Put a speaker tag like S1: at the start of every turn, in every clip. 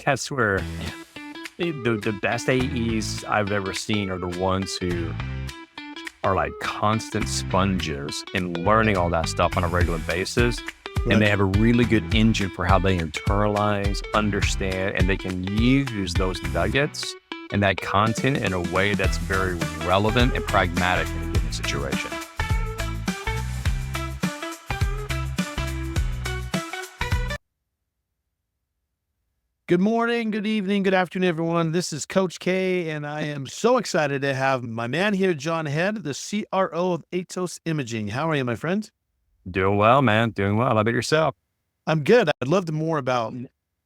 S1: That's where the best AEs I've ever seen are the ones who are like constant sponges in learning all that stuff on a regular basis.
S2: Right.
S1: And they have a really good engine for how they internalize, understand, and they can use those nuggets and that content in a way that's very relevant and pragmatic in a given situation.
S2: Good morning, good evening, good afternoon, everyone. This is Coach K, and I am so excited to have my man here, John Head, the CRO of Atos Imaging. How are you, my friend?
S1: Doing well, man. Doing well. How about yourself?
S2: I'm good. I'd love to more about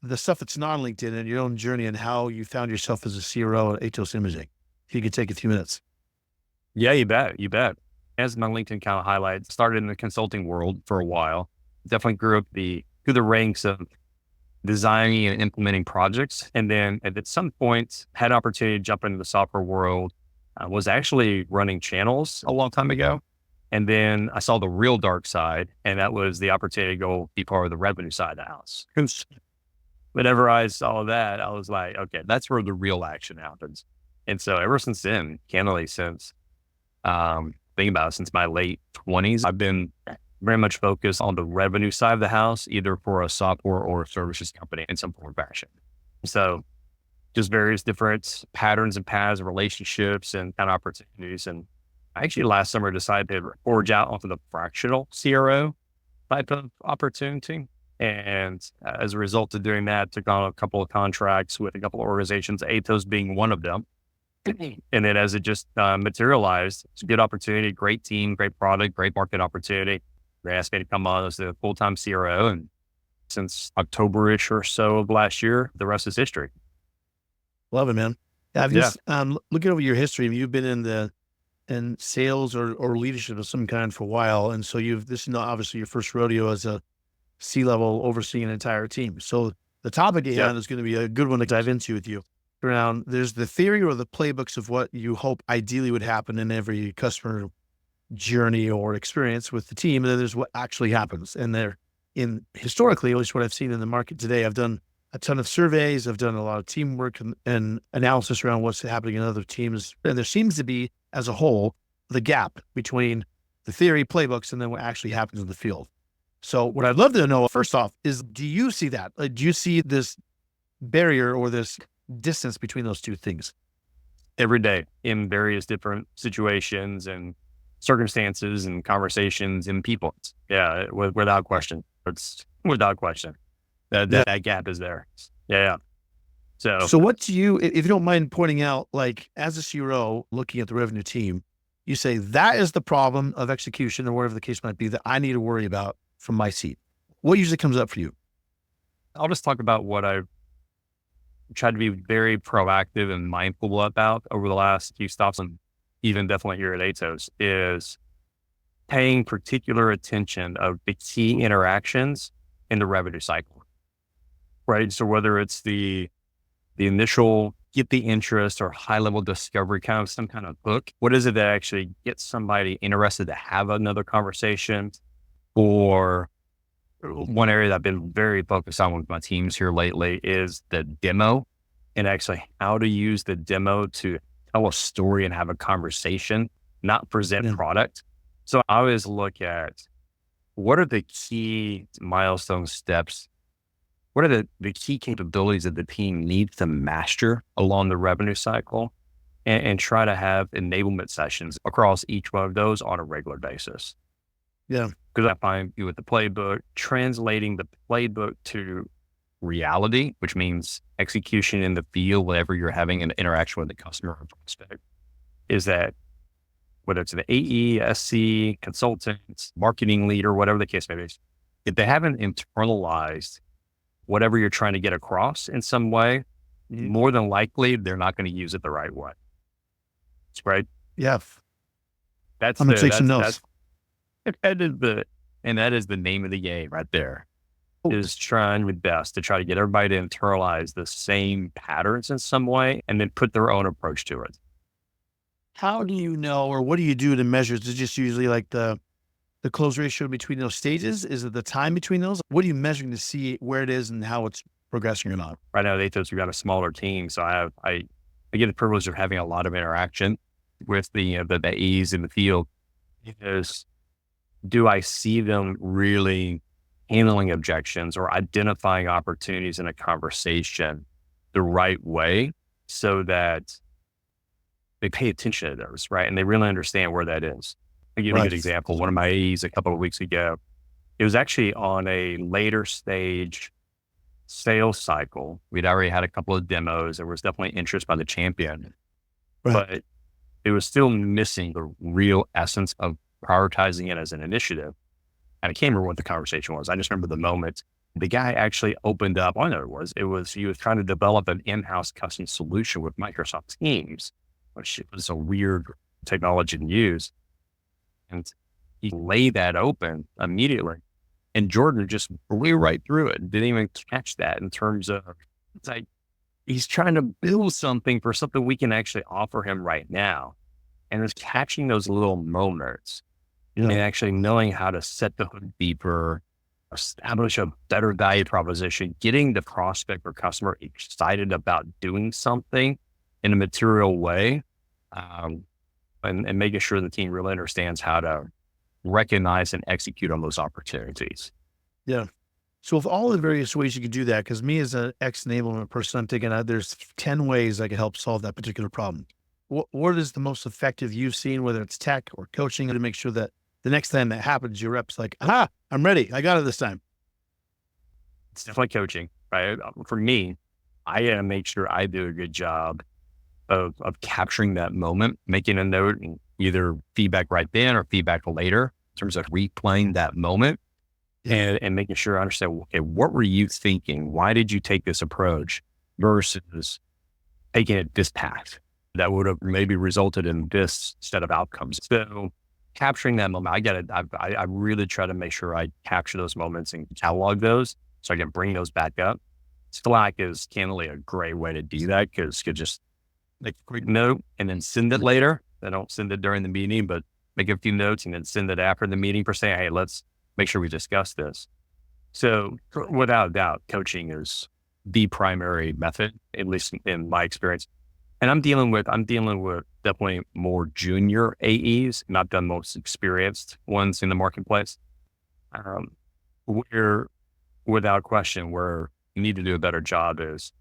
S2: the stuff that's not on LinkedIn and your own journey and how you found yourself as a CRO at Atos Imaging. If you could take a few minutes.
S1: Yeah, you bet. You bet. As my LinkedIn kind of highlights, started in the consulting world for a while. Definitely grew up through the ranks of designing and implementing projects. And then at some point had an opportunity to jump into the software world. I was actually running channels a long time ago. And then I saw the real dark side, and that was the opportunity to go be part of the revenue side of the house. Whenever I saw that, I was like, okay, that's where the real action happens. And so ever since then, candidly, since since my late 20s, I've been very much focused on the revenue side of the house, either for a software or a services company in some form or fashion. So just various different patterns and paths of relationships and kind of opportunities. And I actually last summer decided to forge out onto the fractional CRO type of opportunity. And as a result of doing that, took on a couple of contracts with a couple of organizations, Atos being one of them. And then as it just materialized, it's a good opportunity, great team, great product, great market opportunity. They asked me to come on as a full-time CRO. And since October-ish or so of last year, the rest is history.
S2: Love it, man. Yeah, I've just looking over your history. You've been in sales or leadership of some kind for a while. And so this is not obviously your first rodeo as a C-level overseeing an entire team. So the topic at hand is going to be a good one to dive into with you. Around there's the theory or the playbooks of what you hope ideally would happen in every customer journey or experience with the team. And then there's what actually happens. And historically, at least what I've seen in the market today, I've done a ton of surveys. I've done a lot of teamwork and analysis around what's happening in other teams. And there seems to be, as a whole, the gap between the theory playbooks and then what actually happens in the field. So what I'd love to know, first off, is do you see that? Do you see this barrier or this distance between those two things?
S1: Every day in various different situations and circumstances and conversations and people. Yeah, without question. It's without question that gap is there. Yeah. So
S2: what do you, if you don't mind pointing out, like as a CRO looking at the revenue team, you say that is the problem of execution or whatever the case might be that I need to worry about from my seat. What usually comes up for you?
S1: I'll just talk about what I've tried to be very proactive and mindful about over the last few stops, and even definitely here at Atos, is paying particular attention of the key interactions in the revenue cycle, right? So whether it's the initial get the interest or high level discovery, kind of some kind of hook, what is it that actually gets somebody interested to have another conversation? Or one area that I've been very focused on with my teams here lately is the demo, and actually how to use the demo to tell a story and have a conversation, not present product. So I always look at what are the key milestone steps? What are the key capabilities that the team needs to master along the revenue cycle, and try to have enablement sessions across each one of those on a regular basis.
S2: Yeah.
S1: Because I find with the playbook, translating the playbook to reality, which means execution in the field, whenever you're having an interaction with the customer or prospect, is that whether it's an AE, SC, consultant, marketing leader, whatever the case may be, if they haven't internalized whatever you're trying to get across in some way, more than likely, they're not going to use it the right way. Right?
S2: Yeah.
S1: I'm
S2: going to take some notes.
S1: That is the name of the game right there. Is trying your best to try to get everybody to internalize the same patterns in some way and then put their own approach to it.
S2: How do you know, or what do you do to measure? Is it just usually like the close ratio between those stages? Is it the time between those? What are you measuring to see where it is and how it's progressing or not.
S1: Right now at Atos, we've got a smaller team. So I get the privilege of having a lot of interaction with the AEs in the field, because do I see them really handling objections or identifying opportunities in a conversation the right way so that they pay attention to those, right? And they really understand where that is. I'll give you a good example. One of my AEs a couple of weeks ago, it was actually on a later stage sales cycle. We'd already had a couple of demos. There was definitely interest by the champion, but it was still missing the real essence of prioritizing it as an initiative. And I can't remember what the conversation was. I just remember the moment the guy actually opened up. I know he was trying to develop an in-house custom solution with Microsoft Teams, which was a weird technology to use. And he laid that open immediately. And Jordan just blew right through it. Didn't even catch that in terms of, it's like, he's trying to build something for something we can actually offer him right now. And it's catching those little moments and actually knowing how to set the hook deeper, establish a better value proposition, getting the prospect or customer excited about doing something in a material way, and making sure the team really understands how to recognize and execute on those opportunities.
S2: Yeah. So of all the various ways you could do that, because me as an ex-enablement person, I'm thinking there's 10 ways I could help solve that particular problem. What is the most effective you've seen, whether it's tech or coaching, to make sure that the next time that happens, your rep's like, I'm ready. I got it this time.
S1: It's definitely coaching, right? For me, I gotta make sure I do a good job of capturing that moment, making a note and either feedback right then or feedback later in terms of replaying that moment and making sure I understand, okay, what were you thinking? Why did you take this approach versus taking it this path that would have maybe resulted in this set of outcomes? So capturing that moment, I really try to make sure I capture those moments and catalog those so I can bring those back up. Slack is candidly a great way to do that, because you could just make a quick note and then send it later. I don't send it during the meeting, but make a few notes and then send it after the meeting for saying, hey, let's make sure we discuss this. So without a doubt, coaching is the primary method, at least in my experience. And I'm dealing with definitely more junior AEs, not the most experienced ones in the marketplace. Where, without question, where you need to do a better job is,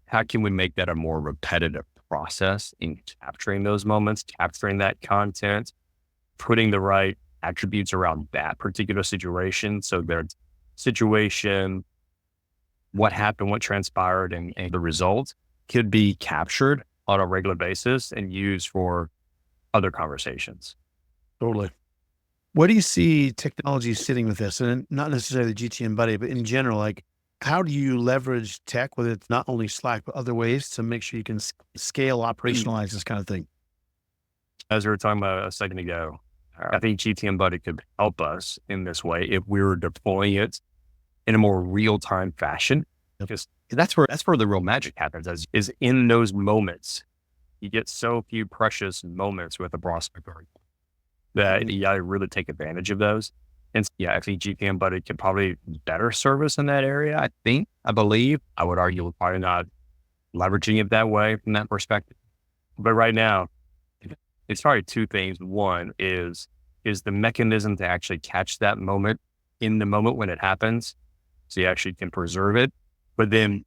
S1: how can we make that a more repetitive process in capturing those moments, capturing that content, putting the right attributes around that particular situation. So there's situation, what happened, what transpired, and the result could be captured on a regular basis and used for other conversations.
S2: Totally. Where do you see technology sitting with this? And not necessarily GTM Buddy, but in general, like, how do you leverage tech, whether it's not only Slack, but other ways to make sure you can scale, operationalize this kind of thing?
S1: As we were talking about a second ago, I think GTM Buddy could help us in this way if we were deploying it in a more real-time fashion. Because that's where the real magic happens, is in those moments. You get so few precious moments with a prospect that you gotta really take advantage of those. And yeah, I think GTM Buddy could probably better service in that area. I believe. I would argue we're probably not leveraging it that way from that perspective. But right now, it's probably two things. One is the mechanism to actually catch that moment in the moment when it happens, so you actually can preserve it. But then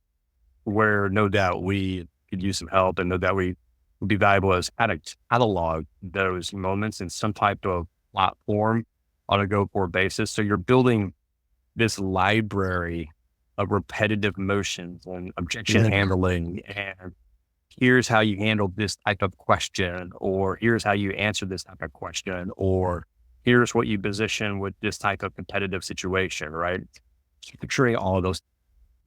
S1: where no doubt we could use some help, and no doubt we would be valuable, is how to catalog those moments in some type of platform on a go-forward basis. So you're building this library of repetitive motions and objection handling, and here's how you handle this type of question, or here's how you answer this type of question, or here's what you position with this type of competitive situation, right? Picturing all of those.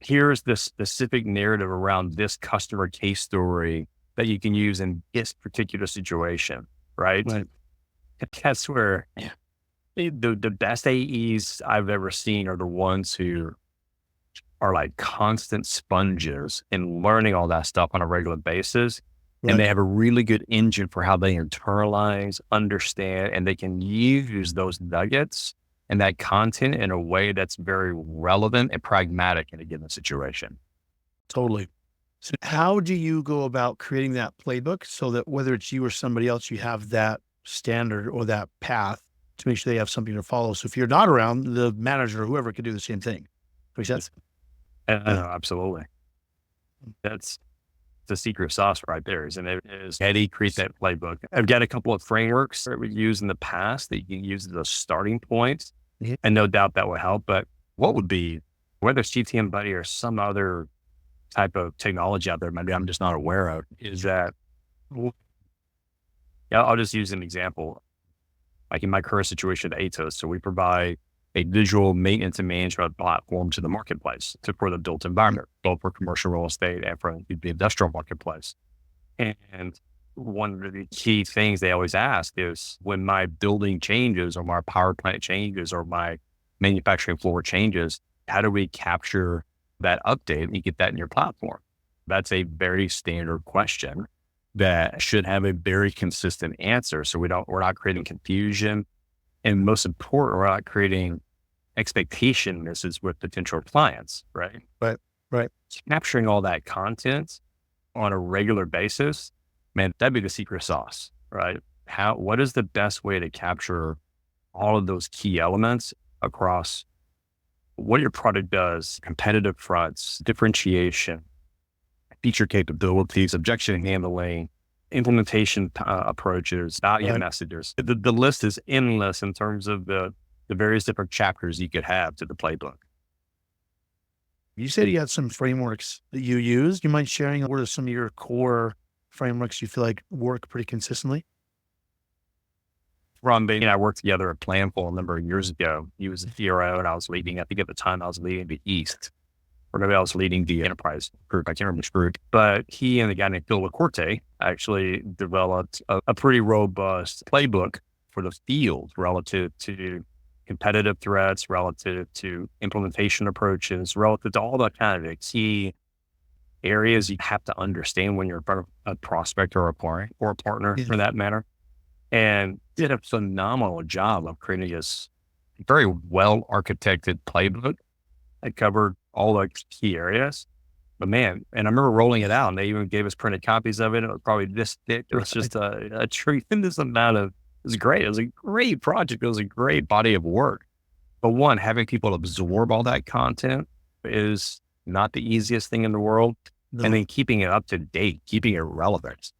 S1: Here's the specific narrative around this customer case story that you can use in this particular situation, right? That's where the best AEs I've ever seen are the ones who are like constant sponges in learning all that stuff on a regular basis. And they have a really good engine for how they internalize, understand, and they can use those nuggets and that content in a way that's very relevant and pragmatic in a given situation.
S2: Totally. So how do you go about creating that playbook so that whether it's you or somebody else, you have that standard or that path to make sure they have something to follow? So if you're not around, the manager or whoever could do the same thing. Makes sense?
S1: Absolutely. That's the secret sauce right there, isn't it? Is Eddie create that playbook. I've got a couple of frameworks that we've used in the past that you can use as a starting point,
S2: Mhm.
S1: and no doubt that will help. But what would be, whether it's GTM Buddy or some other type of technology out there, maybe I'm just not aware of, is that, yeah, I'll just use an example. Like in my current situation at Atos, so we provide a visual maintenance and management platform to the marketplace for the built environment, both for commercial real estate and for the industrial marketplace. And one of the key things they always ask is when my building changes or my power plant changes or my manufacturing floor changes, how do we capture that update and get that in your platform? That's a very standard question that should have a very consistent answer. So we're not creating confusion. And most important, we're not creating expectation misses with potential clients, right?
S2: Right. Right.
S1: Capturing all that content on a regular basis, man, that'd be the secret sauce, right? What is the best way to capture all of those key elements across what your product does, competitive fronts, differentiation, feature capabilities, objection handling, implementation approaches, value
S2: Right.
S1: messages. The list is endless in terms of the various different chapters you could have to the playbook.
S2: You said you had some frameworks that you use. Do you mind sharing what are some of your core frameworks you feel like work pretty consistently?
S1: Ron Bain and I worked together at Planful a number of years ago. He was a CRO and I was leading, I think at the time I was leading the East, or maybe I was leading the enterprise group. I can't remember which group, but he and the guy named Phil LaCorte actually developed a pretty robust playbook for the field relative to competitive threats, relative to implementation approaches, relative to all the kind of key areas you have to understand when you're in front of a prospect or a client or a partner
S2: Yeah.
S1: for that matter. And did a phenomenal job of creating this very well architected playbook that covered all the key areas. But man, and I remember rolling it out and they even gave us printed copies of it. It was probably this thick. It was just a tremendous amount of, it was great. It was a great project. It was a great body of work. But one, having people absorb all that content is not the easiest thing in the world. And
S2: No.
S1: then keeping it up to date, keeping it relevant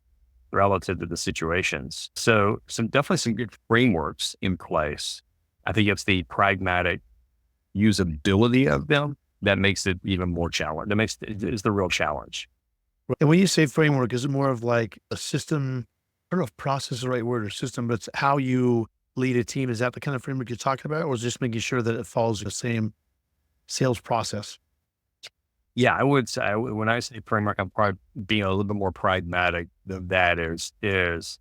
S1: relative to the situations. So definitely some good frameworks in place. I think it's the pragmatic usability of them that makes it even more challenge. That makes it is the real challenge.
S2: And when you say framework, is it more of like a system? I don't know if process is the right word or system, but it's how you lead a team. Is that the kind of framework you're talking about? Or is it just making sure that it follows the same sales process?
S1: Yeah, I would say when I say framework, I'm probably being a little bit more pragmatic than that is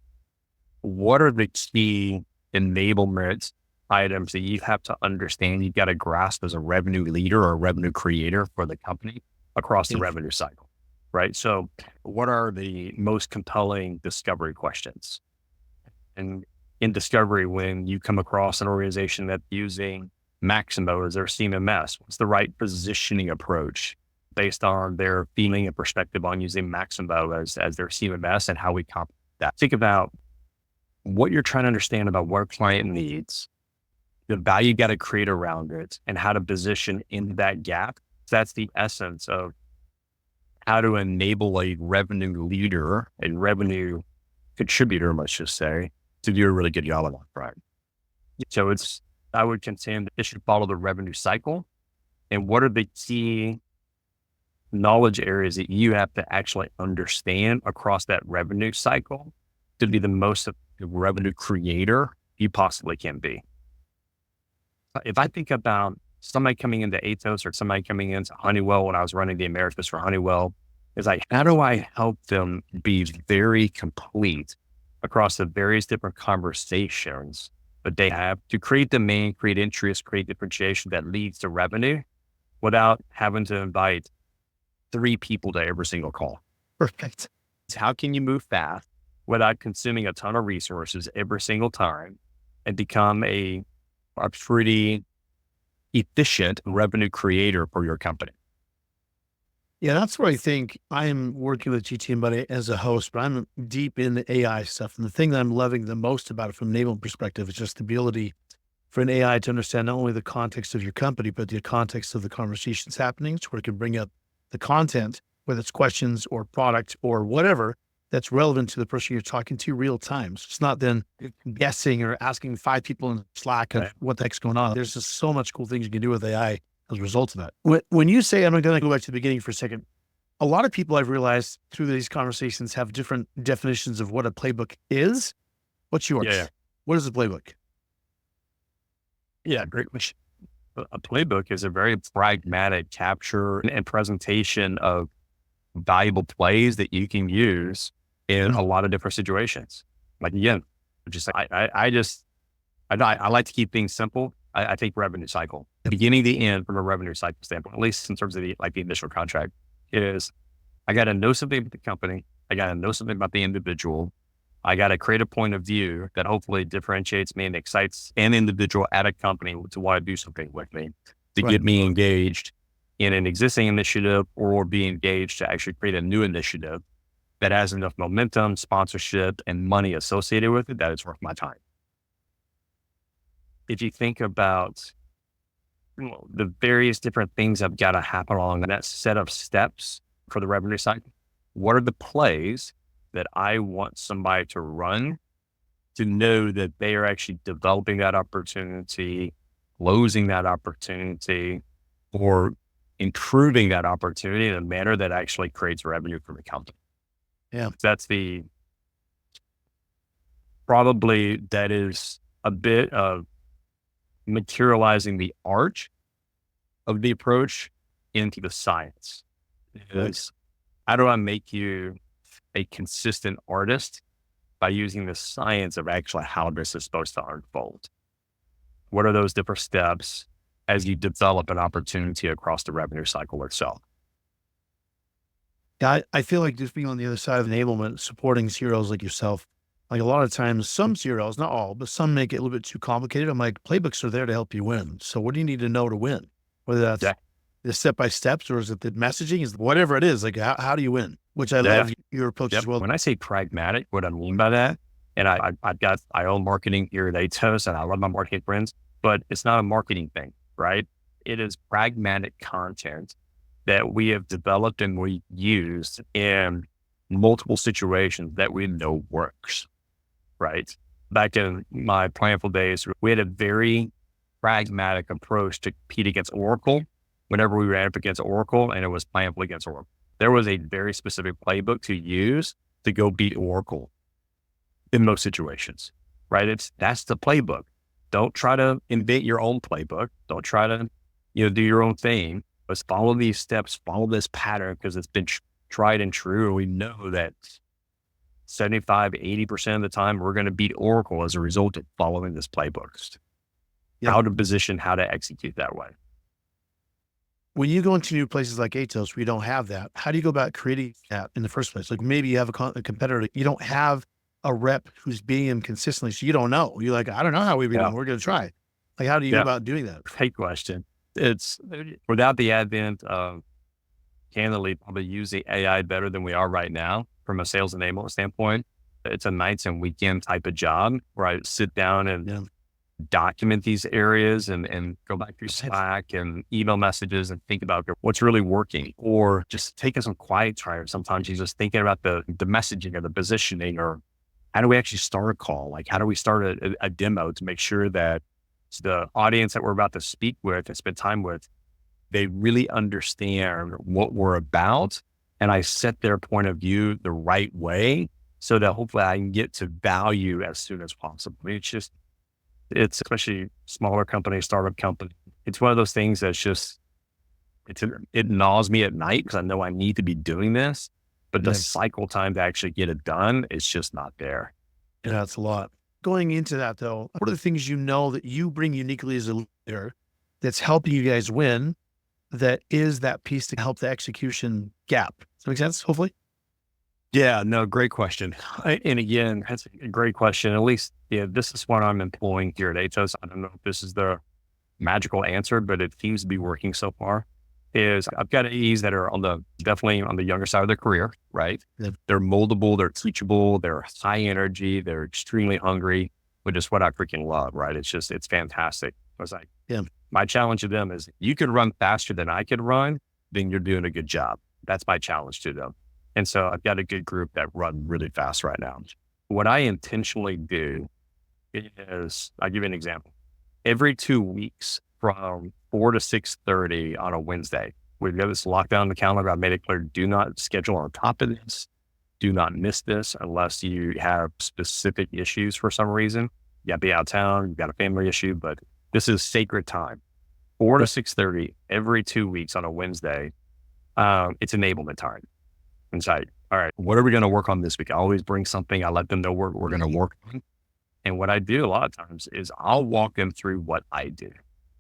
S1: what are the key enablement items that you have to understand, you've got to grasp as a revenue leader or a revenue creator for the company across the
S2: Yeah.
S1: revenue cycle, right? So what are the most compelling discovery questions? And in discovery, when you come across an organization that's using Maximo as their CMMS, what's the right positioning approach based on their feeling and perspective on using Maximo as their CMMS and how we comp that? Think about what you're trying to understand about what a client needs, the value you got to create around it, and how to position in that gap. That's the essence of how to enable a revenue leader, a revenue contributor, let's just say, to do a really good job on that front. So I would contend that it should follow the revenue cycle. And what are the key knowledge areas that you have to actually understand across that revenue cycle to be the most revenue creator you possibly can be? If I think about somebody coming into Atos or somebody coming into Honeywell when I was running the Americas for Honeywell, is like, how do I help them be very complete across the various different conversations that they have to create demand, create interest, create differentiation that leads to revenue without having to invite 3 people to every single call?
S2: Perfect.
S1: How can you move fast without consuming a ton of resources every single time and become a a pretty efficient revenue creator for your company.
S2: Yeah, that's where I think I'm working with GTM Buddy as a host, but I'm deep in the AI stuff. And the thing that I'm loving the most about it from an enablement perspective is just the ability for an AI to understand not only the context of your company, but the context of the conversations happening, so where it can bring up the content, whether it's questions or product or whatever that's relevant to the person you're talking to real time. So it's not then guessing or asking 5 people in Slack of
S1: Right.
S2: what the heck's going on. There's just so much cool things you can do with AI as a result of that. When you say, I'm going to go back to the beginning for a second, a lot of people I've realized through these conversations have different definitions of what a playbook is. What's yours?
S1: Yeah.
S2: What is a playbook?
S1: Yeah, great question. A playbook is a very pragmatic capture and presentation of valuable plays that you can use in a lot of different situations. Like again, just I like to keep things simple. I think revenue cycle, beginning to end from a revenue cycle standpoint, at least in terms of the initial contract, is I got to know something about the company. I got to know something about the individual. I got to create a point of view that hopefully differentiates me and excites an individual at a company to want to do something with me, to get me engaged in an existing initiative or be engaged to actually create a new initiative that has enough momentum, sponsorship, and money associated with it that it's worth my time. If you think about the various different things that have got to happen along that set of steps for the revenue cycle, what are the plays that I want somebody to run to know that they are actually developing that opportunity, closing that opportunity, or improving that opportunity in a manner that actually creates revenue for the company?
S2: Yeah.
S1: That's probably that is a bit of materializing the art of the approach into the science. Is how do I make you a consistent artist by using the science of actually how this is supposed to unfold? What are those different steps as you develop an opportunity across the revenue cycle itself?
S2: Yeah, I feel like just being on the other side of enablement, supporting CROs like yourself, like a lot of times, some CROs, not all, but some make it a little bit too complicated. I'm like, playbooks are there to help you win. So what do you need to know to win? Whether that's the step-by-steps or is it the messaging, is whatever it is, like how do you win? Which I love your approach as well.
S1: When I say pragmatic, what I mean by that, and I own marketing here at Atos and I love my marketing friends, but it's not a marketing thing, right? It is pragmatic content that we have developed and we used in multiple situations that we know works, right? Back in my Planful days, we had a very pragmatic approach to compete against Oracle. Whenever we ran up against Oracle and it was Planful against Oracle, there was a very specific playbook to use to go beat Oracle in most situations, right? That's the playbook. Don't try to invent your own playbook. Don't try to, do your own thing. Let's follow these steps, follow this pattern because it's been tried and true. We know that 75, 80% of the time we're going to beat Oracle as a result of following this playbook. How to position, how to execute that way.
S2: When you go into new places like Atos, we don't have that. How do you go about creating that in the first place? Like maybe you have a competitor, you don't have a rep who's beating them consistently. So you don't know. You're like, I don't know how we beat them. We're going to try. Like, how do you go about doing that?
S1: Great question. It's without the advent of candidly probably using AI better than we are right now from a sales enablement standpoint. It's a nights and weekend type of job where I sit down and document these areas and go back through Slack and email messages and think about what's really working, or just taking some quiet time. Sometimes you're just thinking about the messaging or the positioning, or how do we actually start a call? Like, how do we start a demo to make sure that the audience that we're about to speak with and spend time with, they really understand what we're about. And I set their point of view the right way so that hopefully I can get to value as soon as possible. It's especially smaller company, startup company. It's one of those things that's just, it gnaws me at night because I know I need to be doing this, but the cycle time to actually get it done is just not there.
S2: Yeah, it's a lot. Going into that though, what are the things that you bring uniquely as a leader that's helping you guys win, that is that piece to help the execution gap? Does that make sense, hopefully?
S1: Yeah, no, great question. And again, that's a great question. At least, yeah, this is what I'm employing here at Atos. I don't know if this is the magical answer, but it seems to be working so far. Is I've got AEs that are definitely on the younger side of their career, right?
S2: Yeah.
S1: They're moldable, they're teachable, they're high energy, they're extremely hungry, which is what I freaking love, right? It's fantastic. I was like,
S2: Yeah.
S1: my challenge to them is you could run faster than I could run, then you're doing a good job. That's my challenge to them. And so I've got a good group that run really fast right now. What I intentionally do is, I'll give you an example. Every 2 weeks from 4 to 6:30 on a Wednesday, we've got this lockdown in the calendar. I made it clear, do not schedule on top of this. Do not miss this unless you have specific issues for some reason. You got to be out of town, you've got a family issue, but this is sacred time. 4 to 6:30 every 2 weeks on a Wednesday. It's enablement time. It's like, all right, what are we going to work on this week? I always bring something. I let them know what we're going to work on. And what I do a lot of times is I'll walk them through what I do.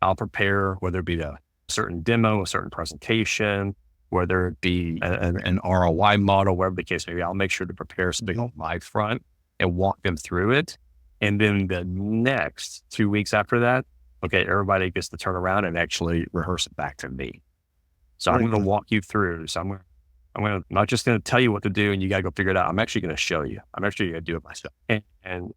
S1: I'll prepare, whether it be a certain demo, a certain presentation, whether it be an ROI model, whatever the case may be. I'll make sure to prepare something on my front and walk them through it. And then the next 2 weeks after that, okay, everybody gets to turn around and actually rehearse it back to me. So I'm going to walk you through. So I'm not just going to tell you what to do and you got to go figure it out. I'm actually going to show you. I'm actually going to do it myself. And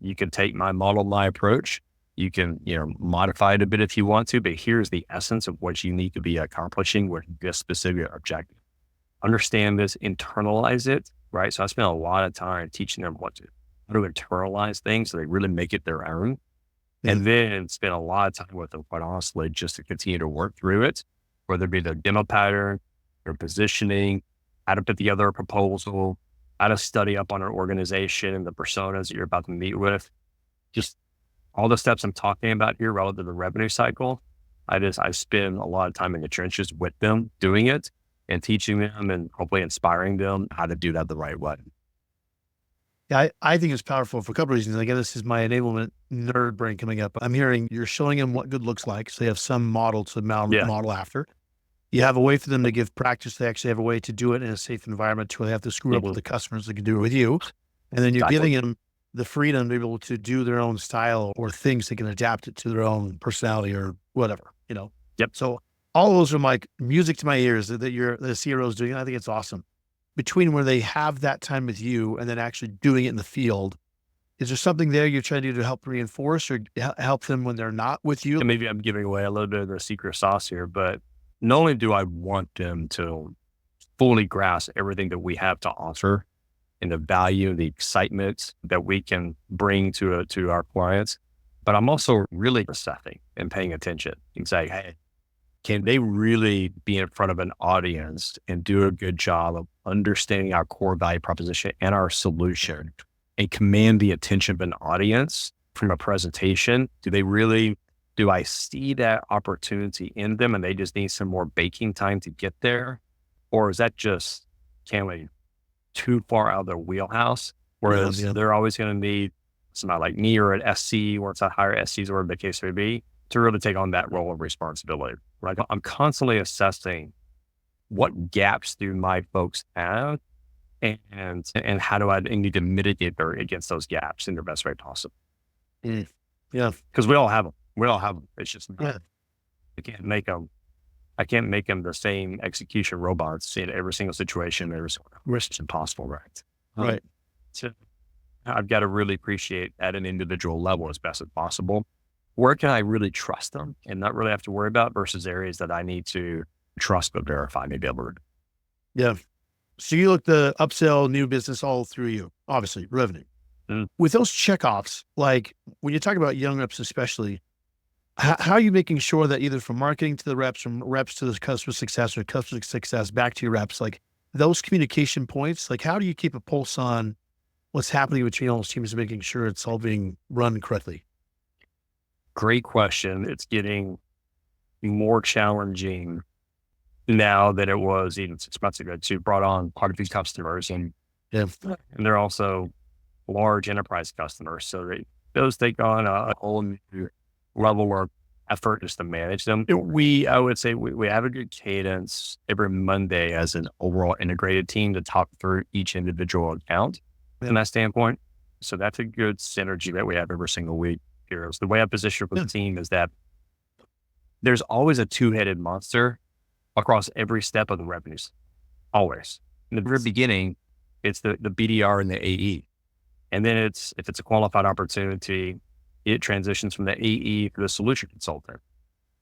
S1: you can take my model, my approach. You can, modify it a bit if you want to, but here's the essence of what you need to be accomplishing with this specific objective. Understand this, internalize it, right? So I spend a lot of time teaching them how to internalize things so they really make it their own. And then spend a lot of time with them, quite honestly, just to continue to work through it, whether it be their demo pattern, their positioning, how to put together a proposal, how to study up on an organization and the personas that you're about to meet with. Just all the steps I'm talking about here relative to the revenue cycle. I spend a lot of time in the trenches with them doing it and teaching them and hopefully inspiring them how to do that the right way.
S2: Yeah, I think it's powerful for a couple of reasons. Again, this is my enablement nerd brain coming up. I'm hearing you're showing them what good looks like. So they have some model to model after. You have a way for them to give practice. They actually have a way to do it in a safe environment to where they have to screw up with the customers. They can do it with you. And then you're giving them the freedom to be able to do their own style or things. They can adapt it to their own personality or whatever,
S1: Yep.
S2: So all those are like music to my ears that the CRO is doing. I think it's awesome. Between where they have that time with you and then actually doing it in the field, is there something there you're trying to do to help reinforce or help them when they're not with you?
S1: And maybe I'm giving away a little bit of the secret sauce here, but not only do I want them to fully grasp everything that we have to offer and the value and the excitement that we can bring to our clients, but I'm also really assessing and paying attention and say, hey, can they really be in front of an audience and do a good job of understanding our core value proposition and our solution and command the attention of an audience from a presentation? Do I see that opportunity in them and they just need some more baking time to get there? Or is that just too far out of their wheelhouse? Whereas they're always going to need somebody like me or an SC or it's a higher SCs or the case may be to really take on that role of responsibility, right? I'm constantly assessing what gaps do my folks have and how do I need to mitigate against those gaps in the best way possible?
S2: Yeah.
S1: Because we all have them. It's just, I can't make them the same execution robots in every single situation. It's impossible, right?
S2: Right.
S1: So I've got to really appreciate at an individual level as best as possible. Where can I really trust them and not really have to worry about versus areas that I need to trust but verify, maybe able to.
S2: Yeah. So you look the upsell, new business all through you, obviously revenue. With those checkoffs, like when you talk about young reps, especially, how are you making sure that either from marketing to the reps, from reps to the customer success or customer success back to your reps, like those communication points, like how do you keep a pulse on what's happening between all those teams, making sure it's all being run correctly?
S1: Great question. It's getting more challenging now than it was even 6 months ago to brought on quite a few customers and they're also large enterprise customers. So those take on a whole new level of effort just to manage them. I would say we have a good cadence every Monday as an overall integrated team to talk through each individual account from that standpoint. So that's a good synergy that we have every single week here. So the way I position for the team is that there's always a two-headed monster across every step of the revenues. Always. In the very beginning, it's the BDR and the AE. And then if it's a qualified opportunity, it transitions from the AE to the solution consultant.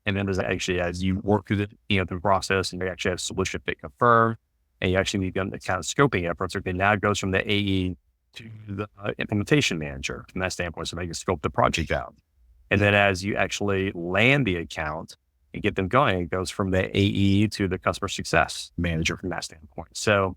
S1: And then as you work through the process and you actually have solution fit confirm, and you actually begin the kind of scoping efforts, okay, now it goes from the AE to the implementation manager from that standpoint. So they can scope the project out. And then as you actually land the account and get them going, it goes from the AE to the customer success manager from that standpoint. So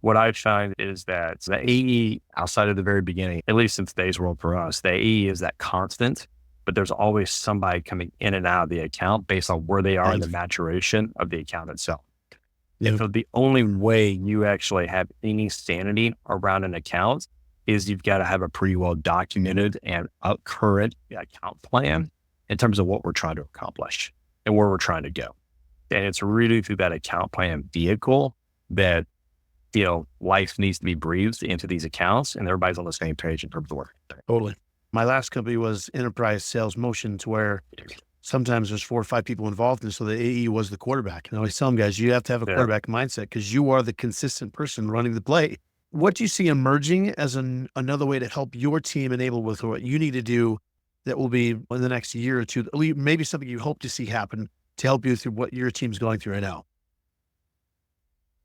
S1: what I find is that the AE outside of the very beginning, at least in today's world for us, the AE is that constant, but there's always somebody coming in and out of the account based on where they are in the maturation of the account itself. And so the only way you actually have any sanity around an account is you've got to have a pretty well documented and current account plan in terms of what we're trying to accomplish and where we're trying to go. And it's really through that account plan vehicle that, life needs to be breathed into these accounts and everybody's on the same page in terms of work.
S2: Totally. My last company was enterprise sales motions where sometimes there's 4 or 5 people involved. And so the AE was the quarterback. And I always tell them, guys, you have to have a quarterback mindset because you are the consistent person running the play. What do you see emerging as another way to help your team enable with what you need to do that will be in the next year or two, maybe something you hope to see happen to help you through what your team's going through right now?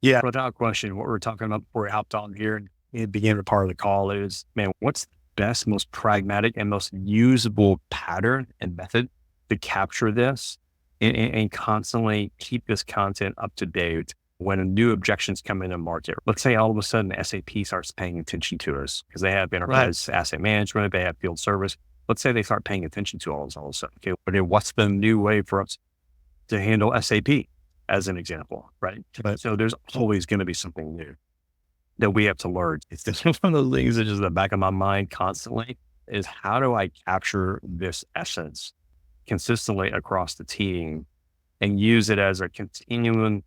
S1: Yeah, without question, what we were talking about before we hopped on here and it began with part of the call is, man, what's the best, most pragmatic and most usable pattern and method to capture this and constantly keep this content up to date when new objections come in the market. Let's say all of a sudden SAP starts paying attention to us because they have enterprise asset management, they have field service. Let's say they start paying attention to all of a sudden. Okay, but what's the new way for us to handle SAP as an example, right? So there's always going to be something new that we have to learn. It's just one of those things that's just in the back of my mind constantly is how do I capture this essence consistently across the team and use it as a continual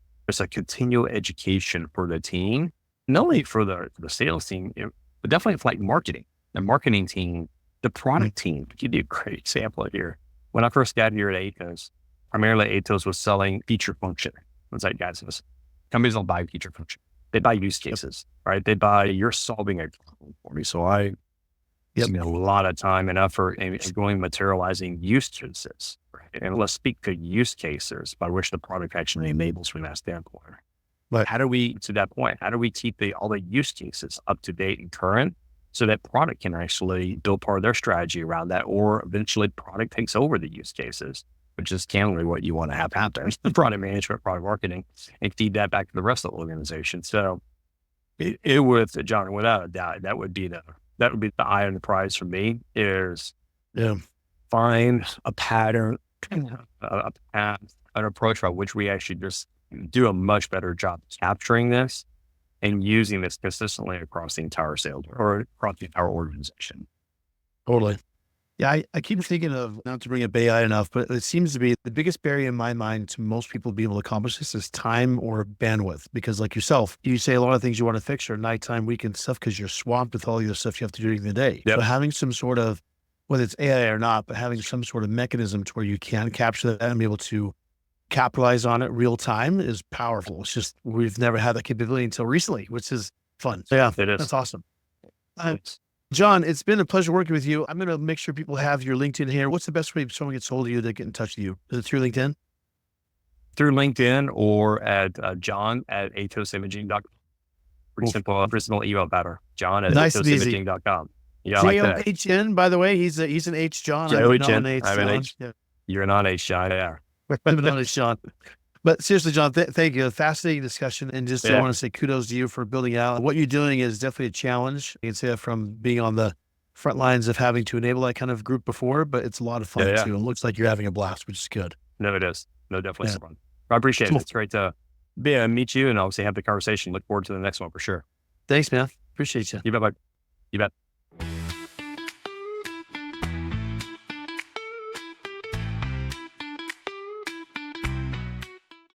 S1: education for the team, not only for the sales team, but definitely for like marketing, the marketing team, the product team. I'll give you a great example here. When I first got here at Atos, primarily Atos was selling feature function. It's like, guys, companies don't buy feature function. They buy use cases, right? They buy, you're solving a problem for me. So I spent a lot of time and effort in going materializing use cases. Right? And let's speak to use cases by which the product actually enables from that standpoint. But how do we, to that point, how do we keep all the use cases up to date and current so that product can actually build part of their strategy around that, or eventually product takes over the use cases, which is candidly what you want to have happen, product management, product marketing, and feed that back to the rest of the organization. So it would, John, without a doubt, that would be the eye on the prize for me is find a pattern, a path, an approach by which we actually just do a much better job capturing this and using this consistently across the entire sales or across the entire organization.
S2: Totally. Yeah, I keep thinking of, not to bring up AI enough, but it seems to be the biggest barrier in my mind to most people being able to accomplish this is time or bandwidth. Because like yourself, you say a lot of things you want to fix are nighttime, weekend stuff because you're swamped with all your stuff you have to do during the day. So having some sort of, whether it's AI or not, but having some sort of mechanism to where you can capture that and be able to capitalize on it real time is powerful. It's just, we've never had that capability until recently, which is fun. So yeah, that's awesome. John, it's been a pleasure working with you. I'm going to make sure people have your LinkedIn here. What's the best way if someone gets hold of you to get in touch with you? Is it through LinkedIn?
S1: Through LinkedIn or at john@atosimaging.com. Pretty simple, personal email better. John@atosimaging.com. Yeah,
S2: John, by the way, he's an H John.
S1: I'm an H. You're a non-H John. Yeah.
S2: I'm a non-H John. But seriously, John, thank you. Fascinating discussion. And just I want to say kudos to you for building out. What you're doing is definitely a challenge. You can say from being on the front lines of having to enable that kind of group before, but it's a lot of fun too. It looks like you're having a blast, which is good.
S1: No, it is. No, definitely fun. I appreciate it. It's great to meet you and obviously have the conversation. Look forward to the next one for sure.
S2: Thanks, man. Appreciate you.
S1: You bet.